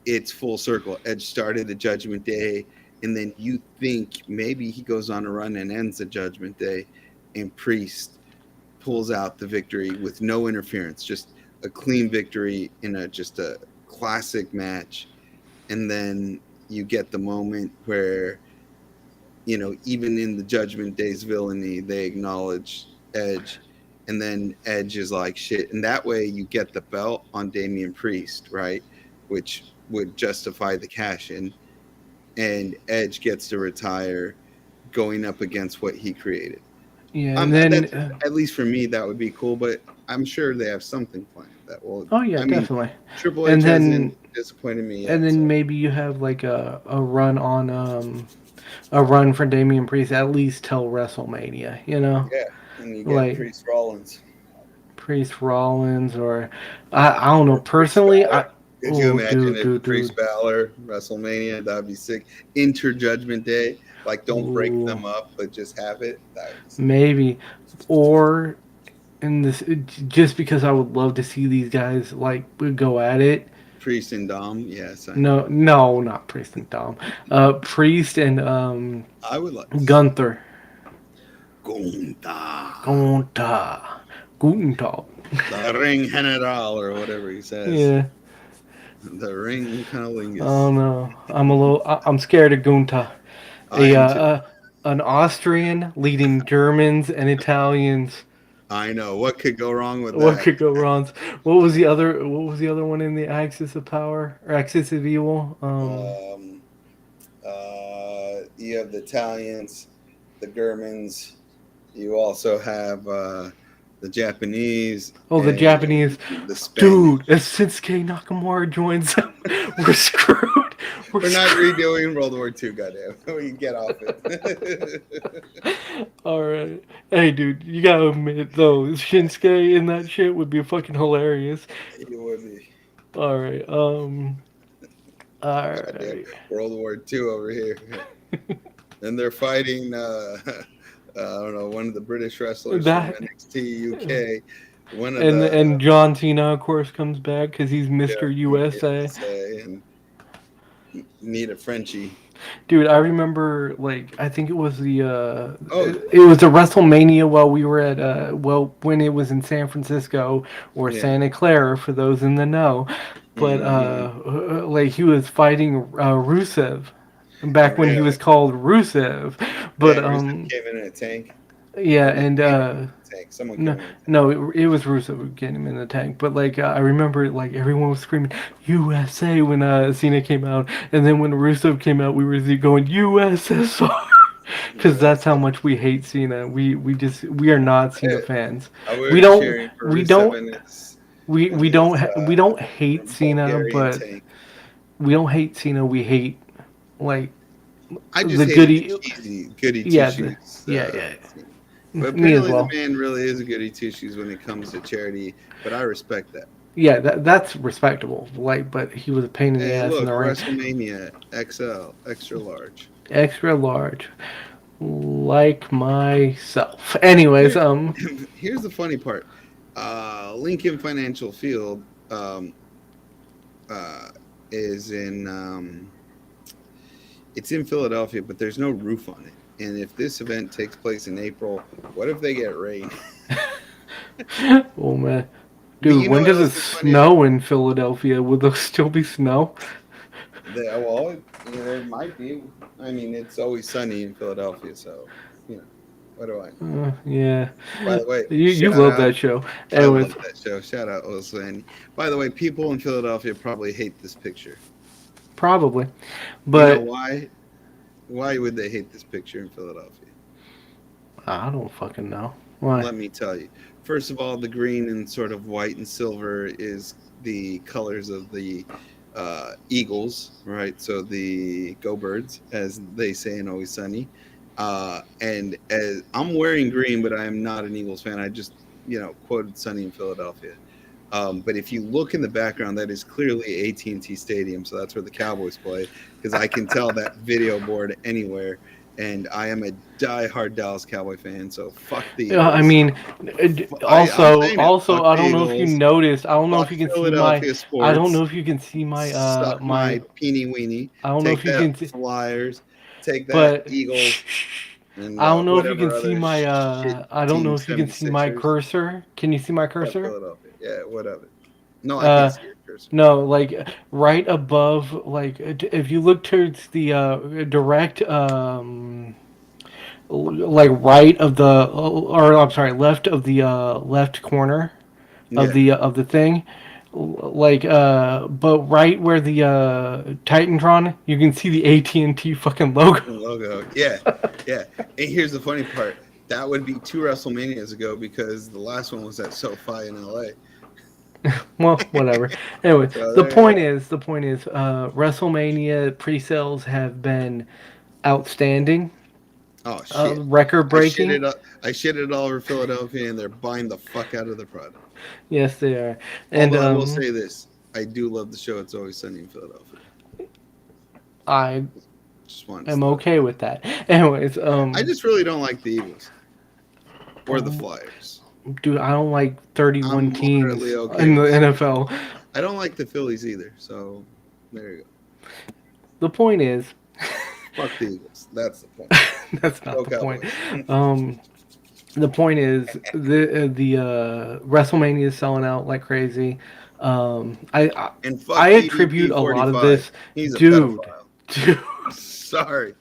it's full circle. Edge started the Judgment Day, and then you think maybe he goes on a run and ends the Judgment Day, and Priest pulls out the victory with no interference, just a clean victory in a just a classic match. And then you get the moment where, even in the Judgment Day's villainy, they acknowledge Edge. And then Edge is like shit. And that way you get the belt on Damian Priest, right? Which would justify the cash in. And Edge gets to retire going up against what he created. Yeah, and then That's at least for me, that would be cool. But I'm sure they have something planned that will. oh yeah, I mean, definitely. Triple And H hasn't then disappointed me and yet. then So maybe you have like a run on a run for Damian Priest at least till WrestleMania, yeah, and you get like Priest Rollins Priest Rollins or I don't know or Priest personally. Balor. Could you Oh imagine dude, if dude, Priest Balor WrestleMania? That'd be sick. Inter Judgment Day, like don't break ooh, them up, but just have it. That would be sick. maybe or in this just because I would love to see these guys like go at it. Priest and Dom, yes, I know. No, no, not Priest and Dom. Priest and I would like to see Gunther. Gunta, Gunther. Guten Tag. the Ring General, or whatever he says. Yeah. The Ring Oh Cunnilingus. no. I'm scared of Gunther. I A am too. an Austrian leading Germans and Italians. I know. What could go wrong with What that? could go wrong? What was the other one in the Axis of Power or Axis of Evil? Um, you have the Italians, the Germans. You also have the Japanese Oh, the and Japanese. the Spanish. Dude, if Shinsuke Nakamura joins them, we're screwed. We're We're not screwed. redoing World War II, goddamn. We can get off it. All right. Hey, dude, you gotta admit though, Shinsuke in that shit would be fucking hilarious. It would be All right. All goddamn right. World War II over here. And they're fighting, I don't know, one of the British wrestlers from That NXT UK. One of and John Cena, of course, comes back because he's yeah, Mr. from USA. USA and need a Frenchie. Dude, I remember like I think it was Oh, it was a WrestleMania while we were at when it was in San Francisco or yeah. Santa Clara for those in the know. But Hmm. like he was fighting Rusev Oh, back when he was really? called Rusev. But Yeah, Rusev came in a tank. yeah, Or not and came in a tank. Someone no, came in a tank. no, it was Rusev who getting him in the tank. But like I remember, like everyone was screaming USA when Cena came out, and then when Rusev came out, we were going USSR because that's how USA. much we hate Cena. We are not Cena Yeah, fans. we We were don't cheering for we Rusev don't and his we don't hate Cena, Bulgarian but tank. we don't hate Cena. We hate like I just the hated the goody. cheesy goody two Yeah, shoes yeah. scene. But Me as apparently, the well. man really is a goody two shoes when it comes to charity. But I respect that. Yeah, that's respectable. Like, but he was a pain in the Hey, ass in look, the ring. WrestleMania XL, extra large. Extra large, like myself. Anyways, Here, here's the funny part. Lincoln Financial Field um, uh, is in it's in Philadelphia, but there's no roof on it. And if this event takes place in April, what if they get rain? oh man, But dude, you know when what does it else is funny? snow in Philadelphia? Will there still be snow? Well, there might be. I mean, it's always sunny in Philadelphia, so you know, what do I know? Yeah, By the way, you shout love out. that show. I love Anyways, that show. Shout out Oswani. By the way, people in Philadelphia probably hate this picture. probably, You know but why? Why would they hate this picture in Philadelphia? I don't fucking know. Why? Let me tell you. First of all, the green and sort of white and silver is the colors of the Eagles, right? So the Go Birds, as they say in Always Sunny. And as I'm wearing green, but I am not an Eagles fan. I just, quoted Sunny in Philadelphia. But if you look in the background, that is clearly AT&T Stadium, so that's where the Cowboys play. Because I can tell that video board anywhere, and I am a diehard Dallas Cowboy fan. So fuck the I Eagles. mean, I'm also, saying it. Fuck I the don't know if you Eagles. noticed. I don't know if Fuck you can see my. Philadelphia I don't know sports. if you can see my. Suck My. my peeny weenie. I don't know Take if you that can see, Flyers. Take that but Eagles. And I don't know if you can whatever see other my. shit I don't know team, if you can see my 76ers. cursor. Can you see my Yeah, cursor? Philadelphia. Yeah, whatever. No, I can't Uh, see your cursor. no, like right above, like if you look towards the direct, like right of the, or I'm sorry, left of the left corner Yeah. of the thing, like but right where the Titantron, you can see the AT&T fucking logo. Logo. Yeah. Yeah. And here's the funny part. That would be 2 WrestleManias ago because the last one was at SoFi in LA. Well, whatever. Anyway, So there you go. the point is, WrestleMania pre-sales have been outstanding, Oh shit. record I shit breaking. it up. I shit it all over Philadelphia, and they're buying the fuck out of the product. Yes, they are, and Although I will say this, I do love the show. It's Always Sunny in Philadelphia. I Just wanted to am throw that. okay with that. Anyways, I just really don't like the Eagles or the Flyers. dude, I don't like I'm 31 moderately teams okay in the with some. NFL. I don't like the Phillies either. So there you go. The point is, Fuck the Eagles. That's the point. that's not Go the point. Cowboys. The point is the WrestleMania is selling out like crazy. And I fuck attribute EDP a lot of 45. this, He's a dude. pedophile. Dude, Sorry.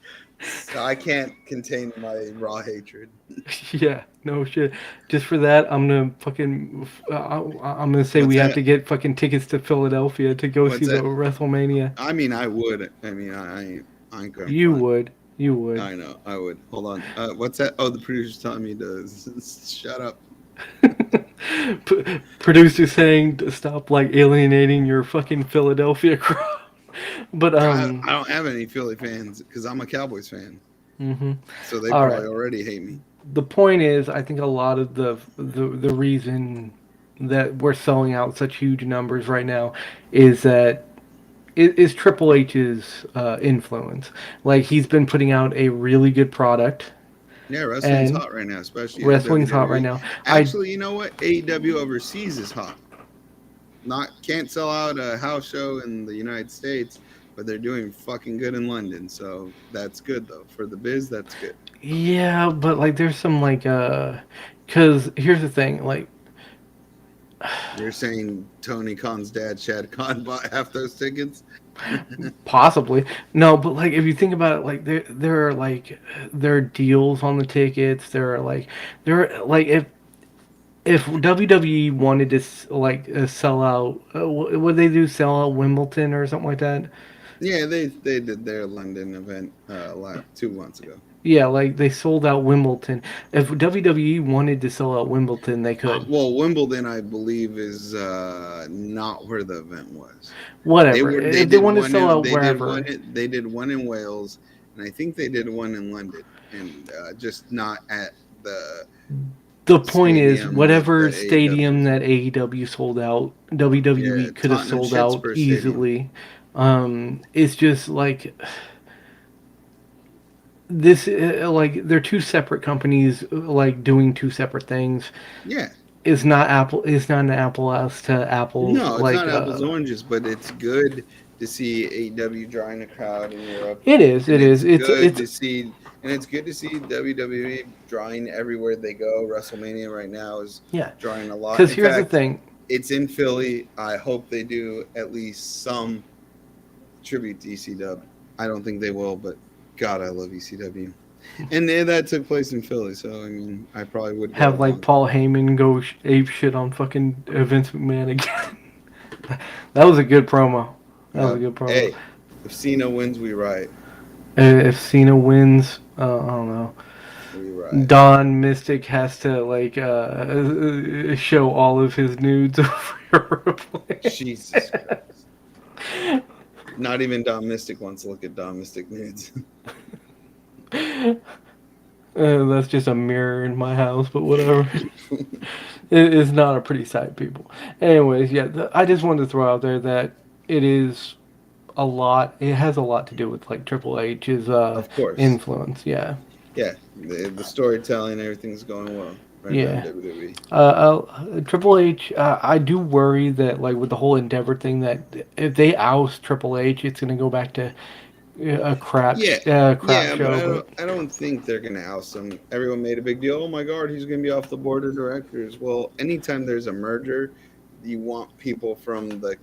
I can't contain my raw hatred. yeah, no shit. Just for that, I'm gonna fucking. I'm gonna say What's we have that? to get fucking tickets to Philadelphia to go see What's the that? WrestleMania. I mean, I would. I mean, I ain't gonna You front. would. You would. I know, I would. Hold on. What's that? Oh, the producer's telling me to shut up. Producer saying to stop like alienating your fucking Philadelphia crowd. But I don't have any Philly fans because I'm a Cowboys fan, hmm so they all probably right. already hate me. The point is, I think a lot of the reason that we're selling out such huge numbers right now is that is Triple H's influence. Like he's been putting out a really good product, Yeah, wrestling's and hot right now, especially in wrestling's hot right WWE. now. I Actually, you know what? AEW overseas is hot. Not can't sell out a house show in the United States, but they're doing fucking good in London. So that's good though for the biz. That's good. yeah, but like there's some like because here's the thing, like You're saying Tony Khan's dad, Shad Khan, bought half those tickets? possibly no, but like if you think about it, like there are like there are deals on the tickets. There are like if WWE wanted to sell out, would they do sell out Wimbledon or something like that? Yeah, they did their London event 2 months ago. Yeah, like they sold out Wimbledon. If WWE wanted to sell out Wimbledon, they could. Well, Wimbledon, I believe, is not where the event was. They Whatever. were they If they did want to one sell in out wherever, they did one in Wales, and I think they did one in London, and just not at the the point is, stadium that the whatever AEW. stadium that AEW sold out, Yeah, WWE could have Tottenham sold out Shitspur Stadium. easily. It's just like this, like they're two separate companies, like doing two separate things. Yeah, Is not Apple. Is not an apples to apples. no, it's not apples and oranges, but it's good to see AEW drawing a crowd in Europe, It is. and It is. It's it's good to see WWE drawing everywhere they go. WrestleMania right now is yeah. drawing a lot. Because In here's the fact, thing. it's in Philly. I hope they do at least some tribute to ECW. I don't think they will, but God, I love ECW. And that took place in Philly, so I mean, I probably would go Have like along. Paul Heyman go ape shit on fucking Vince McMahon again. That was a good promo. That was a good promo. Hey, if Cena wins, we riot. If Cena wins, I don't know. Right. Don Mystic has to like show all of his nudes over a Jesus Christ. Not even Dom Mystic wants to look at Dom Mystic nudes. That's just a mirror in my house, but whatever. It is not a pretty sight, people. Anyways, yeah, I just wanted to throw out there that it is a lot. It has a lot to do with like Triple H's Of course. influence. Yeah, Yeah. The storytelling, everything's going well right now in yeah. WWE. Triple H. I do worry that like with the whole Endeavor thing, that if they oust Triple H, it's gonna go back to a Yeah. crap Yeah, but show. But I don't think they're gonna oust him. Everyone made a big deal. Oh my God, he's gonna be off the board of directors. Well, anytime there's a merger, you want people from the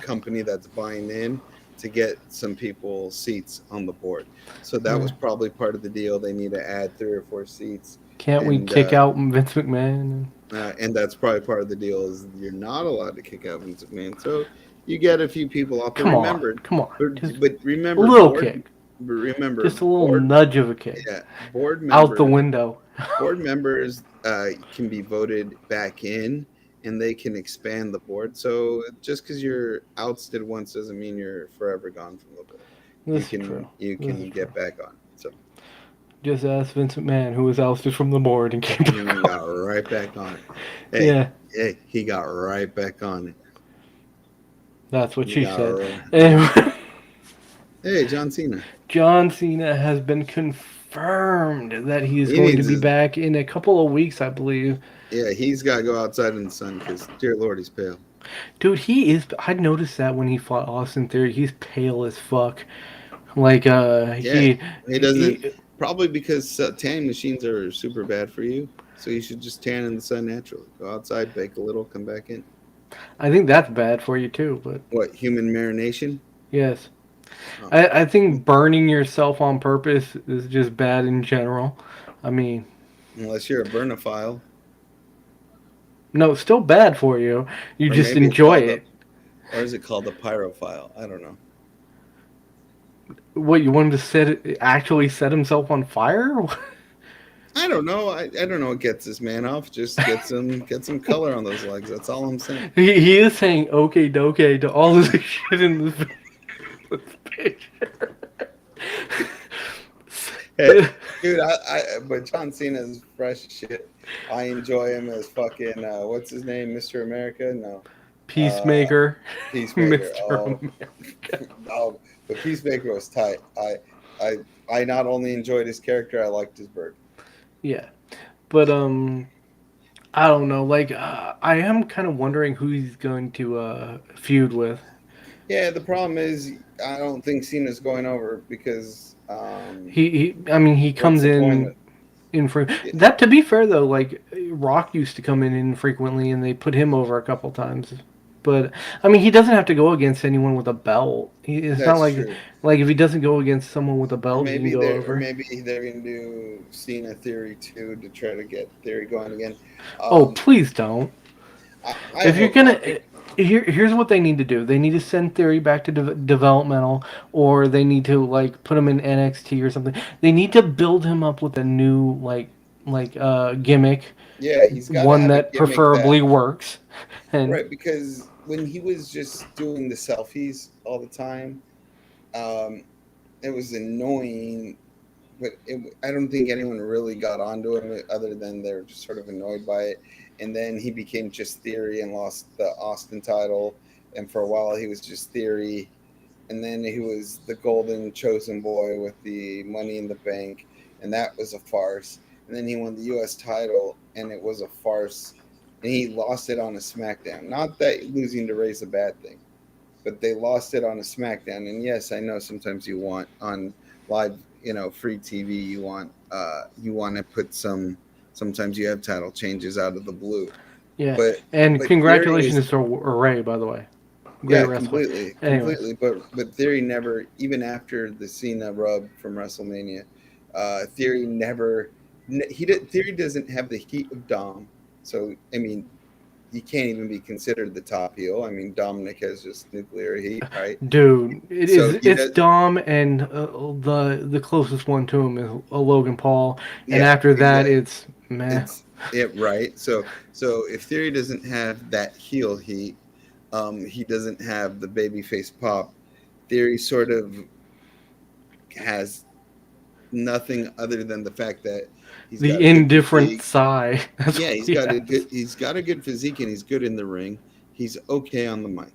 company that's buying in to get some people seats on the board. So that yeah. was probably part of the deal. They need to add 3 or 4 seats, Can't we and kick out Vince McMahon? that's probably part of the deal is you're not allowed to kick out Vince McMahon. So you get a few people out there. Remember, Come on, but just but a remember little board. kick, Remember just a little board. nudge of a kick Yeah, board out the members. window. Board members can be voted back in, and they can expand the board. So just because you're ousted once doesn't mean you're forever gone from the board. You This is true. can you This is can true. get back on. So Just ask Vince McMahon, who was ousted from the board and came and he back got on. right back on it. Hey, Yeah, hey, he got right back on it. that's what He she got said. yeah. Anyway, Hey, John Cena. John Cena has been confirmed that he is He going to needs be his back in a couple of weeks, I believe. yeah. He's got to go outside in the sun because dear Lord, he's pale. Dude, he is. I noticed that when he fought Austin Theory, he's pale as fuck. Like, Yeah, he doesn't. he Probably because tanning machines are super bad for you. So you should just tan in the sun naturally. Go outside, bake a little, come back in. I think that's bad for you too, but What, human marination? yes. Oh, I think burning yourself on purpose is just bad in general. I mean, unless you're a burnophile, no, it's still bad for you. You or just maybe it's enjoy called a, it. or is it called a pyrophile? I don't know. What, you want him to actually set himself on fire? I don't know. I don't know what gets this man off. Just get some color on those legs. That's all I'm saying. He is saying okay doke to all of this shit in this picture. Hey, dude, but John Cena is fresh as shit. I enjoy him as fucking what's his name, Mr. America? No, uh, Peacemaker, Peacemaker. Mr. Oh, America. oh, but Peacemaker was tight. I, I not only enjoyed his character, I liked his bird. Yeah, but I don't know. Like, I am kind of wondering who he's going to feud with. Yeah, the problem is I don't think Cena's going over because I mean, he what's comes the point? in Yeah, that. To be fair though, like Rock used to come in infrequently, and they put him over a couple times. But I mean, he doesn't have to go against anyone with a belt. It's not that's like true. if he doesn't go against someone with a Or belt, he can maybe go they're or over. maybe they're gonna do Cena Theory 2 to try to get Theory going again. Oh, Um, please don't. I If you're hope not. gonna, here's what they need to do. They need to send Theory back to developmental, or they need to like put him in NXT or something. They need to build him up with a new gimmick, Yeah, he's got to one have a that gimmick that preferably works. And right because when he was just doing the selfies all the time, um, it was annoying. But I don't think anyone really got onto him other than they were just sort of annoyed by it. And then he became just Theory and lost the Austin title. And for a while, he was just Theory. And then he was the golden chosen boy with the Money in the Bank, and that was a farce. And then he won the U.S. title, and it was a farce. And he lost it on a SmackDown. Not that losing to Ray's a bad thing, but they lost it on a SmackDown. And yes, I know sometimes you want on live, free TV, you want to put some. Sometimes you have title changes out of the blue, yeah, but and but Theory was congratulations to Ray, by the way, great yeah, wrestler. completely, Anyways, completely. But Theory never, even after the Cena rub from WrestleMania, Theory never. Theory doesn't have the heat of Dom. So I mean, you can't even be considered the top heel. I mean, Dominic has just nuclear heat, right? Dude, it So is. he It's does. Dom, and the closest one to him is Logan Paul, and Yeah, after that, exactly. it's meh. It's it right. So if Theory doesn't have that heel heat, he doesn't have the babyface pop. Theory sort of has nothing other than the fact that he's got The a good indifferent physique. sigh. That's Yeah, what he has. he's got a good physique and he's good in the ring. He's okay on the mic.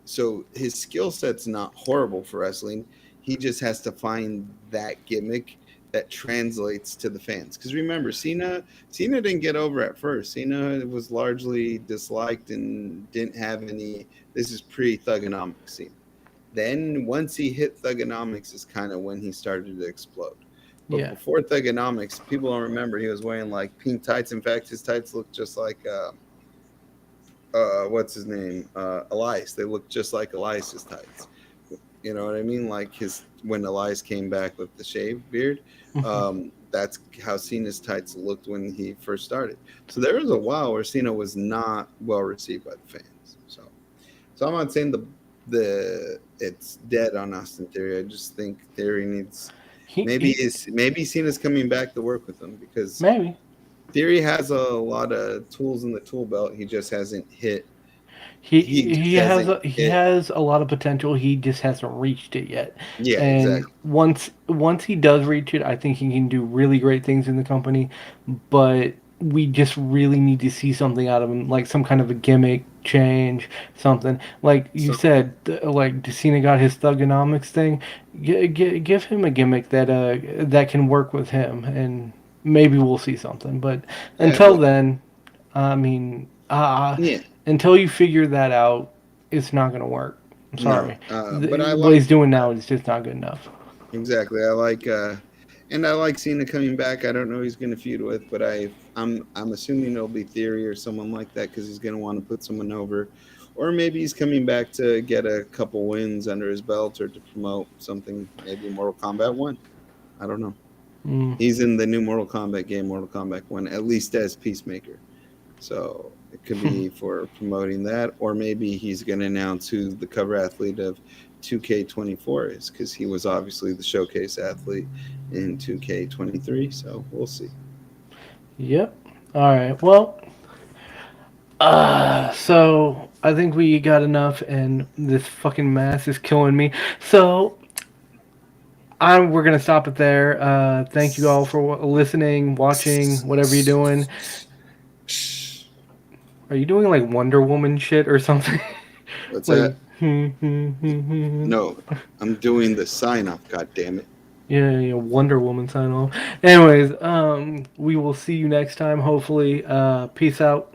So his skill set's not horrible for wrestling. He just has to find that gimmick that translates to the fans. Because remember, Cena didn't get over at first. Cena was largely disliked and didn't have any. This is pre Thugonomics Cena. Then once he hit Thugonomics is kind of when he started to explode. But Yeah. before Thugonomics, people don't remember he was wearing like pink tights. In fact, his tights looked just like what's his name? Elias. They looked just like Elias's tights. You know what I mean? Like his when Elias came back with the shaved beard. Mhm. That's how Cena's tights looked when he first started. So there was a while where Cena was not well received by the fans. So I'm not saying the it's dead on Austin Theory. I just think Theory needs He maybe Cena's coming back to work with him because maybe Theory has a lot of tools in the tool belt. He just hasn't hit. he He he just has hasn't he hit. has a lot of potential. He just hasn't reached it yet. Yeah, And exactly. once he does reach it, I think he can do really great things in the company. But we just really need to see something out of him, like some kind of a gimmick change, something. Like you So said, like Cena got his thugonomics thing. Give him a gimmick that can work with him, and maybe we'll see something. But yeah, until then, I mean, yeah, until you figure that out, it's not going to work. I'm no. sorry. But I What like he's doing now is just not good enough. exactly. I like Cena coming back. I don't know who he's going to feud with, but I'm assuming it'll be Theory or someone like that because he's going to want to put someone over, or maybe he's coming back to get a couple wins under his belt or to promote something. Maybe Mortal Kombat One. I don't know. Mm. He's in the new Mortal Kombat game, Mortal Kombat One, at least as Peacemaker. So it could be for promoting that, or maybe he's going to announce who the cover athlete of 2K24 is because he was obviously the showcase athlete in 2K23. So we'll see. Yep. All right. Well, so I think we got enough, and this fucking mask is killing me. So we're gonna stop it there. Thank you all for listening, watching, whatever you're doing. Are you doing like Wonder Woman shit or something? What's like, that? No, I'm doing the sign off. God damn it, yeah, Wonder Woman sign off. Anyways, we will see you next time. Hopefully, peace out,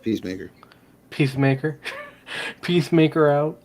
Peacemaker. peacemaker, peacemaker out.